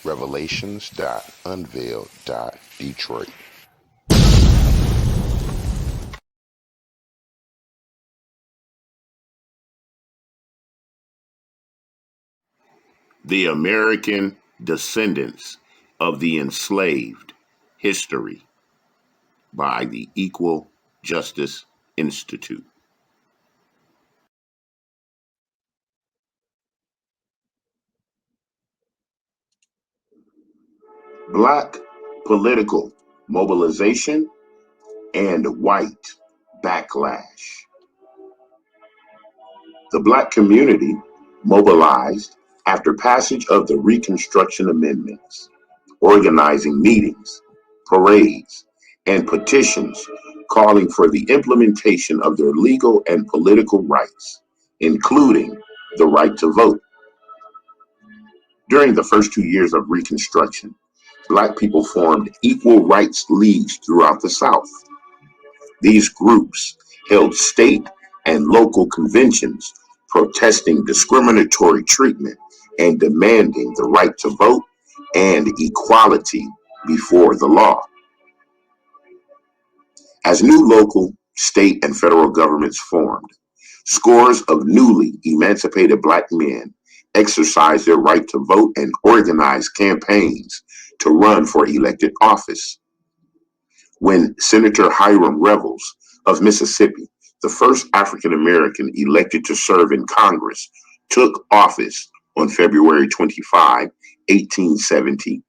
Revelations.Unveiled.Detroit. The American Descendants of the Enslaved, History by the Equal Justice Institute. Black political mobilization and white backlash. The Black community mobilized after passage of the Reconstruction Amendments, organizing meetings, parades, and petitions calling for the implementation of their legal and political rights, including the right to vote. During the first 2 years of Reconstruction, Black people formed equal rights leagues throughout the South. These groups held state and local conventions protesting discriminatory treatment and demanding the right to vote and equality before the law. As new local, state, and federal governments formed, scores of newly emancipated Black men exercised their right to vote and organized campaigns to run for elected office. When Senator Hiram Revels of Mississippi, the first African American elected to serve in Congress, took office on February 25, 1870,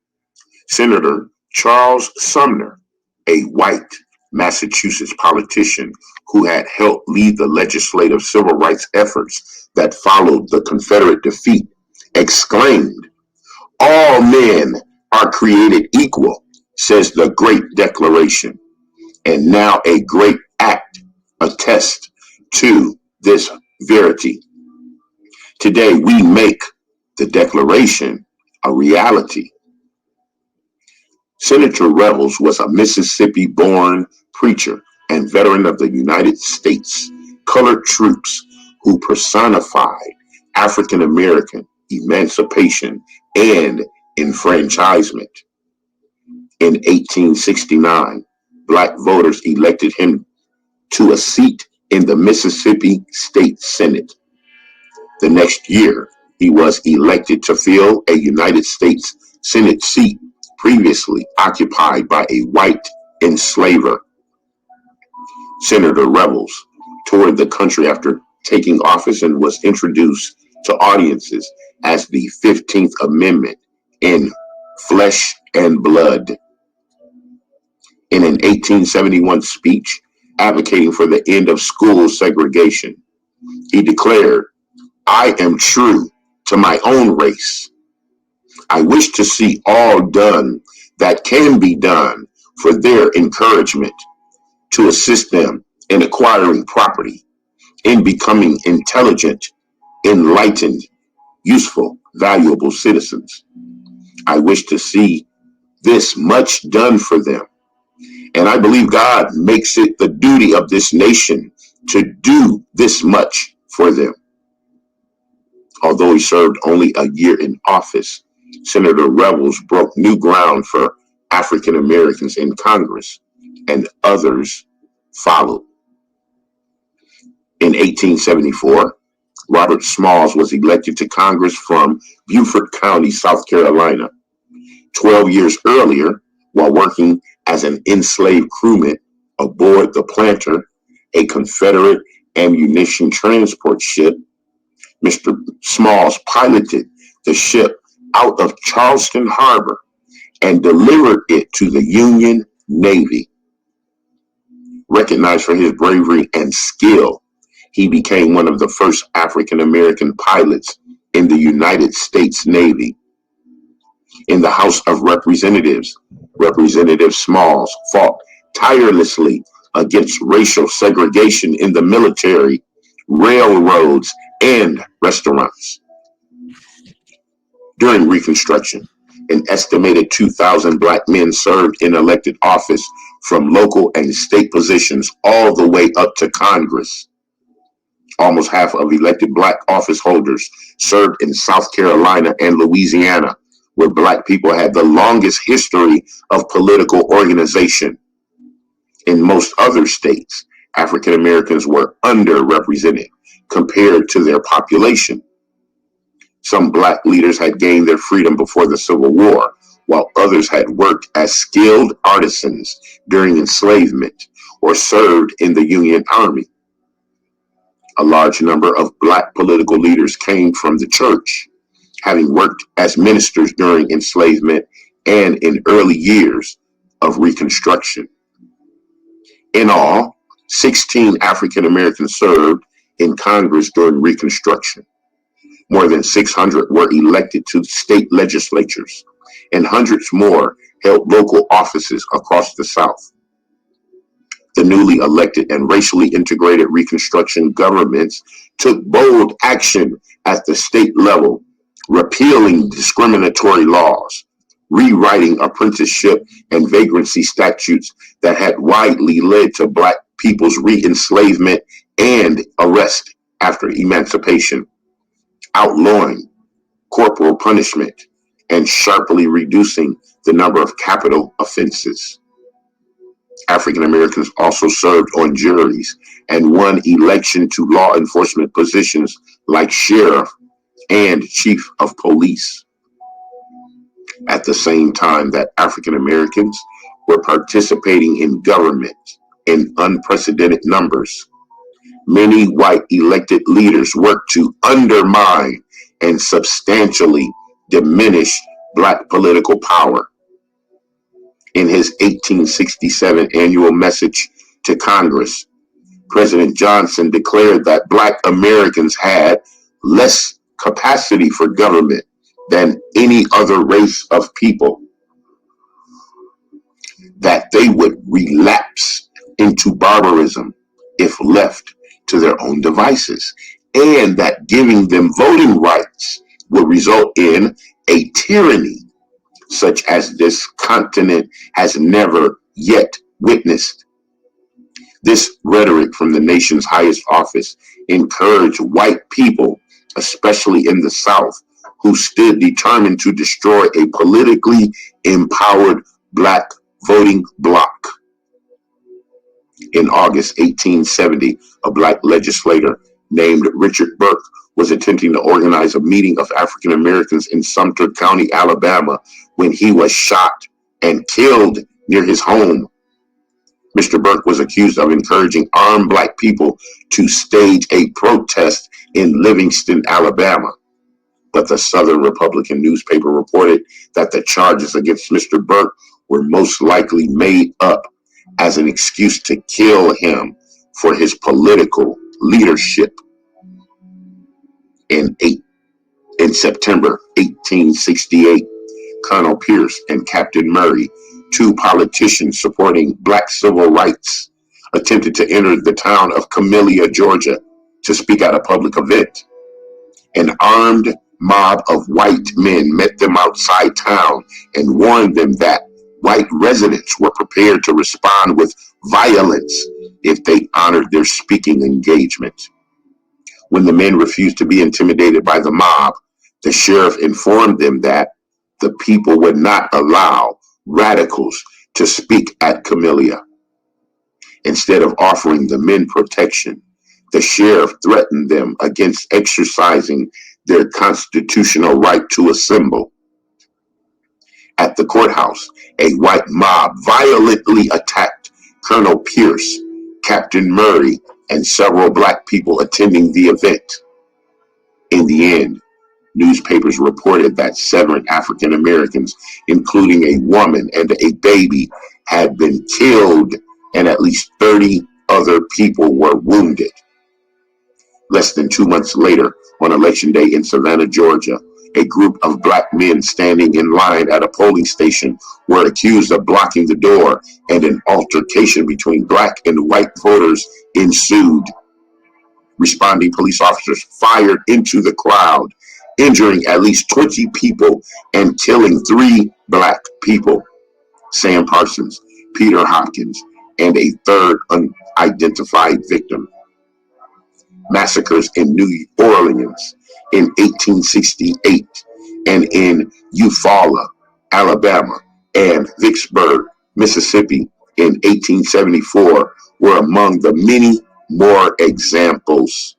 Senator Charles Sumner, a white Massachusetts politician who had helped lead the legislative civil rights efforts that followed the Confederate defeat, exclaimed, "All men are created equal," says the Great Declaration, and now a great act attests to this verity. Today we make the Declaration a reality. Senator Revels was a Mississippi-born preacher and veteran of the United States colored troops who personified African American emancipation and enfranchisement. In 1869, Black voters elected him to a seat in the Mississippi State Senate. The next year, he was elected to fill a United States Senate seat previously occupied by a white enslaver. Senator Revels toured the country after taking office and was introduced to audiences as the 15th Amendment in Flesh and Blood. In an 1871 speech advocating for the end of school segregation, he declared, "I am true to my own race. I wish to see all done that can be done for their encouragement, to assist them in acquiring property, in becoming intelligent, enlightened, useful, valuable citizens. I wish to see this much done for them. And I believe God makes it the duty of this nation to do this much for them." Although he served only a year in office, Senator Revels broke new ground for African Americans in Congress, and others followed. In 1874, Robert Smalls was elected to Congress from Beaufort County, South Carolina. 12 years earlier, while working as an enslaved crewman aboard the Planter, a Confederate ammunition transport ship, Mr. Smalls piloted the ship out of Charleston Harbor and delivered it to the Union Navy. Recognized for his bravery and skill, he became one of the first African American pilots in the United States Navy. In the House of Representatives, Representative Smalls fought tirelessly against racial segregation in the military, railroads, and restaurants. During Reconstruction, an estimated 2,000 Black men served in elected office from local and state positions all the way up to Congress. Almost half of elected Black office holders served in South Carolina and Louisiana, where Black people had the longest history of political organization. In most other states, African Americans were underrepresented compared to their population. Some Black leaders had gained their freedom before the Civil War, while others had worked as skilled artisans during enslavement or served in the Union Army. A large number of Black political leaders came from the church, having worked as ministers during enslavement and in early years of Reconstruction. In all, 16 African Americans served in Congress during Reconstruction. More than 600 were elected to state legislatures, and hundreds more held local offices across the South. The newly elected and racially integrated Reconstruction governments took bold action at the state level, repealing discriminatory laws, rewriting apprenticeship and vagrancy statutes that had widely led to Black people's re-enslavement and arrest after emancipation, outlawing corporal punishment, and sharply reducing the number of capital offenses. African Americans also served on juries and won election to law enforcement positions like sheriff and chief of police. At the same time that African Americans were participating in government in unprecedented numbers, many white elected leaders worked to undermine and substantially diminish Black political power. In his 1867 annual message to Congress, President Johnson declared that Black Americans had less capacity for government than any other race of people, that they would relapse into barbarism if left to their own devices, and that giving them voting rights would result in a tyranny such as this continent has never yet witnessed. This rhetoric from the nation's highest office encouraged white people, especially in the South, who stood determined to destroy a politically empowered Black voting bloc. In August 1870, a Black legislator named Richard Burke was attempting to organize a meeting of African Americans in Sumter County, Alabama, when he was shot and killed near his home. Mr. Burke was accused of encouraging armed Black people to stage a protest in Livingston, Alabama. But the Southern Republican newspaper reported that the charges against Mr. Burke were most likely made up as an excuse to kill him for his political leadership. In September 1868, Colonel Pierce and Captain Murray, two politicians supporting Black civil rights, attempted to enter the town of Camellia, Georgia, to speak at a public event. An armed mob of white men met them outside town and warned them that white residents were prepared to respond with violence if they honored their speaking engagement. When the men refused to be intimidated by the mob, the sheriff informed them that the people would not allow radicals to speak at Camellia. Instead of offering the men protection, the sheriff threatened them against exercising their constitutional right to assemble. At the courthouse, a white mob violently attacked Colonel Pierce, Captain Murray, and several Black people attending the event. In the end, newspapers reported that 7 African Americans, including a woman and a baby, had been killed and at least 30 other people were wounded. Less than 2 months later, on Election Day in Savannah, Georgia, a group of Black men standing in line at a polling station were accused of blocking the door, and an altercation between Black and white voters ensued. Responding police officers fired into the crowd, injuring at least 20 people and killing 3 Black people: Sam Parsons, Peter Hopkins, and a third unidentified victim. Massacres in New Orleans in 1868 and in Eufaula, Alabama, and Vicksburg, Mississippi in 1874 were among the many more examples.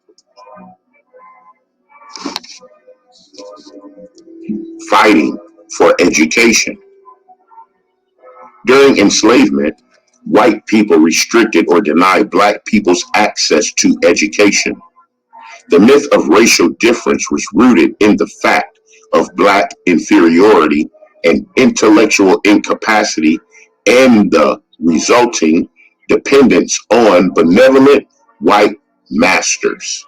Fighting for education. During enslavement, white people restricted or denied black people's access to education. The myth of racial difference was rooted in the fact of black inferiority and intellectual incapacity and the resulting dependence on benevolent white masters.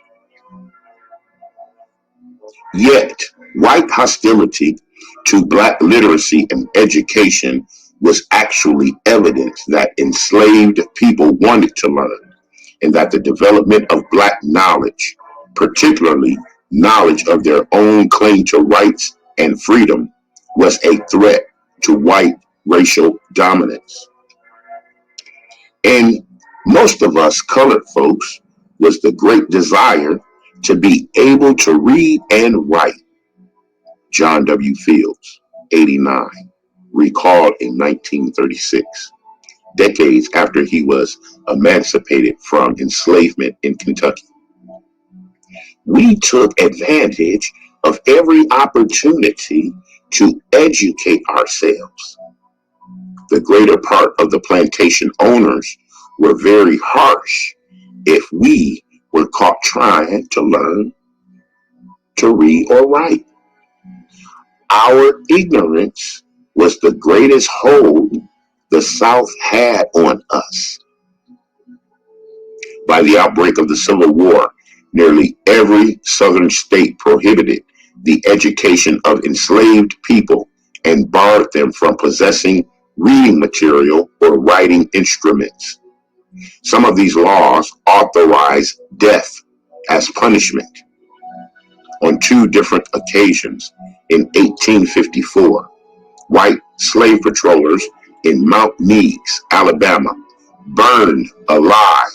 Yet, white hostility to black literacy and education was actually evidence that enslaved people wanted to learn, and that the development of black knowledge, particularly knowledge of their own claim to rights and freedom, was a threat to white racial dominance. And most of us colored folks was the great desire to be able to read and write. John W. Fields, 89, recalled in 1936, decades after he was emancipated from enslavement in Kentucky. We took advantage of every opportunity to educate ourselves. The greater part of the plantation owners were very harsh if we were caught trying to learn to read or write. Our ignorance was the greatest hold the South had on us. By the outbreak of the Civil War, nearly every Southern state prohibited the education of enslaved people and barred them from possessing reading material or writing instruments. Some of these laws authorized death as punishment. On two different occasions, in 1854, white slave patrollers in Mount Meigs, Alabama, burned alive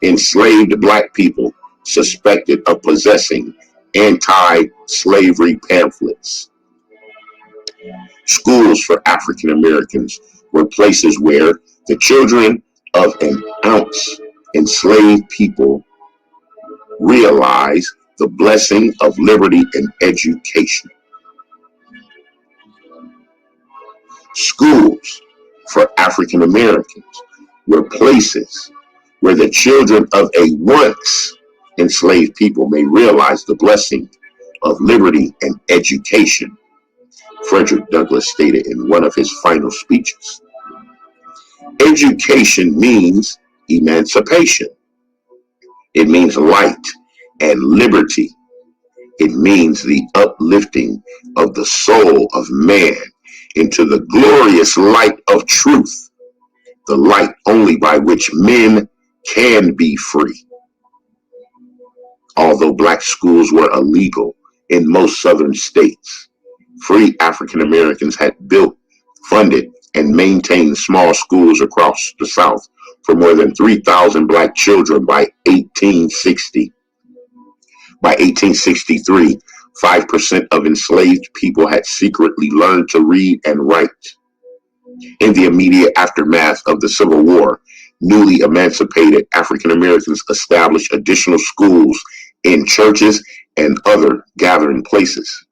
enslaved black people suspected of possessing anti-slavery pamphlets. Schools for African Americans were places where the children of an ounce enslaved people realized the blessing of liberty and education. Schools for African Americans were places where the children of a once enslaved people may realize the blessing of liberty and education, Frederick Douglass stated in one of his final speeches. Education means emancipation. It means light and liberty. It means the uplifting of the soul of man into the glorious light of truth, the light only by which men can be free. Although black schools were illegal in most southern states, free African Americans had built, funded, and maintained small schools across the South for more than 3,000 black children by 1860. By 1863, 5% of enslaved people had secretly learned to read and write. In the immediate aftermath of the Civil War, newly emancipated African Americans established additional schools in churches and other gathering places.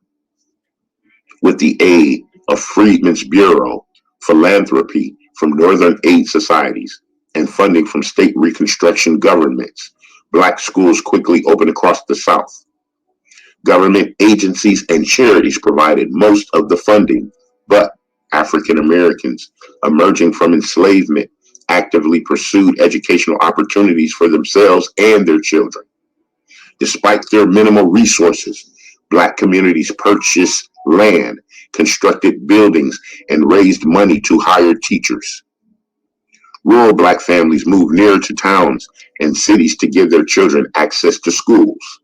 With the aid of Freedmen's Bureau, philanthropy from Northern aid societies, and funding from state Reconstruction governments, black schools quickly opened across the South. Government agencies and charities provided most of the funding, but African Americans emerging from enslavement actively pursued educational opportunities for themselves and their children. Despite their minimal resources, black communities purchased land, constructed buildings, and raised money to hire teachers. Rural black families moved nearer to towns and cities to give their children access to schools.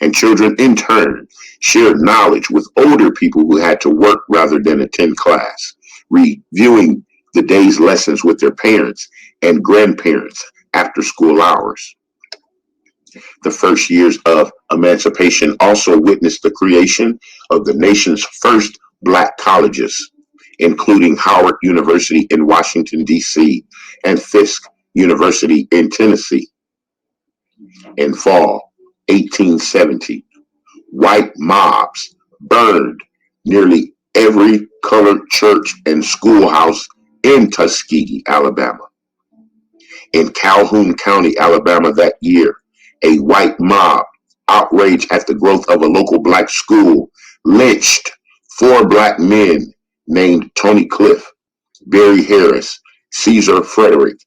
And children, in turn, shared knowledge with older people who had to work rather than attend class, reviewing the day's lessons with their parents and grandparents after school hours. The first years of emancipation also witnessed the creation of the nation's first Black colleges, including Howard University in Washington, D.C., and Fisk University in Tennessee. In fall 1870, white mobs burned nearly every colored church and schoolhouse in Tuskegee, Alabama. In Calhoun County, Alabama that year, a white mob, outraged at the growth of a local black school, lynched 4 black men named Tony Cliff, Barry Harris, Caesar Frederick,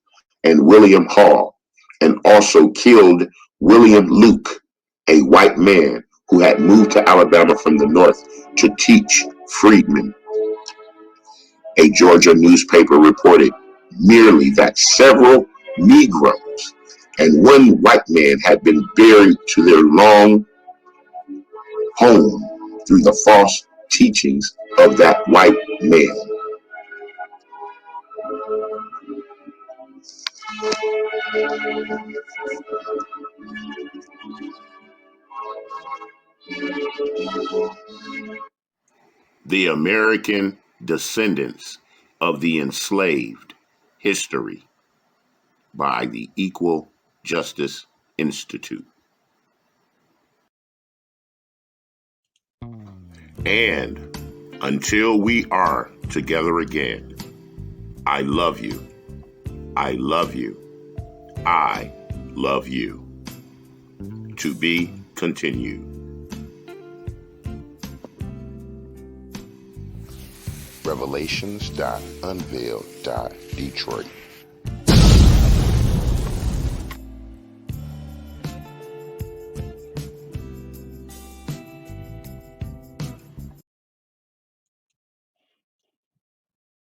and William Hall, and also killed William Luke, a white man who had moved to Alabama from the north to teach freedmen. A Georgia newspaper reported merely that several Negroes and 1 white man had been buried to their long home through the false teachings of that white man. The American Descendants of the Enslaved, History by the Equal Justice Institute. And until we are together again, I love you. I love you. I love you. To be continued. Revelations.Unveiled. Detroit.